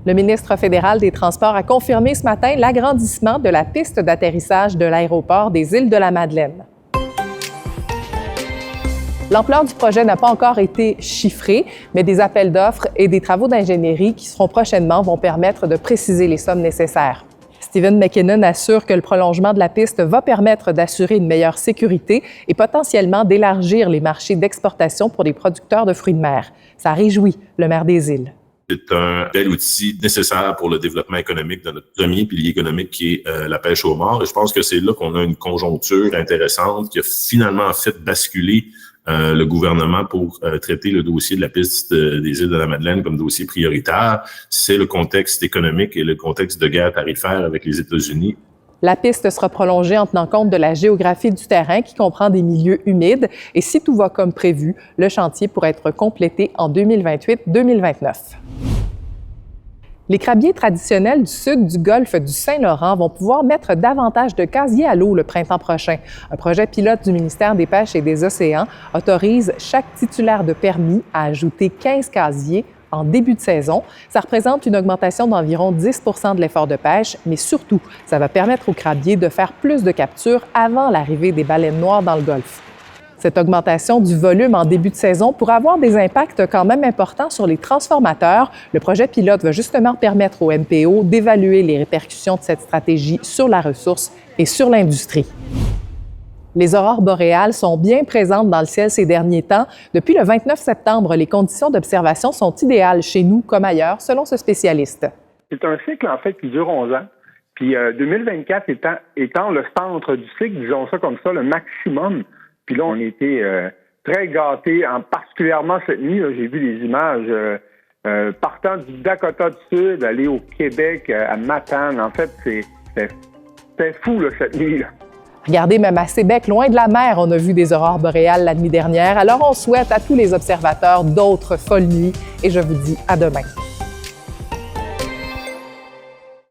Le ministre fédéral des Transports a confirmé ce matin l'agrandissement de la piste d'atterrissage de l'aéroport des Îles-de-la-Madeleine. L'ampleur du projet n'a pas encore été chiffrée, mais des appels d'offres et des travaux d'ingénierie qui seront prochainement vont permettre de préciser les sommes nécessaires. Stephen McKinnon assure que le prolongement de la piste va permettre d'assurer une meilleure sécurité et potentiellement d'élargir les marchés d'exportation pour les producteurs de fruits de mer. Ça réjouit le maire des Îles. C'est un bel outil nécessaire pour le développement économique de notre premier pilier économique qui est la pêche au mort. Et je pense que c'est là qu'on a une conjoncture intéressante qui a finalement fait basculer le gouvernement pour traiter le dossier de la piste des Îles-de-la-Madeleine comme dossier prioritaire. C'est le contexte économique et le contexte de guerre tarifaire avec les États-Unis. La piste sera prolongée en tenant compte de la géographie du terrain qui comprend des milieux humides et si tout va comme prévu, le chantier pourrait être complété en 2028-2029. Les crabiers traditionnels du sud du golfe du Saint-Laurent vont pouvoir mettre davantage de casiers à l'eau le printemps prochain. Un projet pilote du ministère des Pêches et des Océans autorise chaque titulaire de permis à ajouter 15 casiers en début de saison. Ça représente une augmentation d'environ 10 % de l'effort de pêche, mais surtout, ça va permettre aux crabiers de faire plus de captures avant l'arrivée des baleines noires dans le golfe. Cette augmentation du volume en début de saison pourrait avoir des impacts quand même importants sur les transformateurs. Le projet pilote va justement permettre au MPO d'évaluer les répercussions de cette stratégie sur la ressource et sur l'industrie. Les aurores boréales sont bien présentes dans le ciel ces derniers temps. Depuis le 29 septembre, les conditions d'observation sont idéales chez nous comme ailleurs, selon ce spécialiste. C'est un cycle, en fait, qui dure 11 ans. Puis 2024 étant le centre du cycle, disons ça comme ça, le maximum. Puis là, on était très gâtés, particulièrement cette nuit. Là, j'ai vu les images partant du Dakota du Sud, aller au Québec, à Matane. En fait, c'était fou là, cette nuit. Là. Regardez, même à Sébec, loin de la mer, on a vu des aurores boréales la nuit dernière. Alors, on souhaite à tous les observateurs d'autres folles nuits et je vous dis à demain.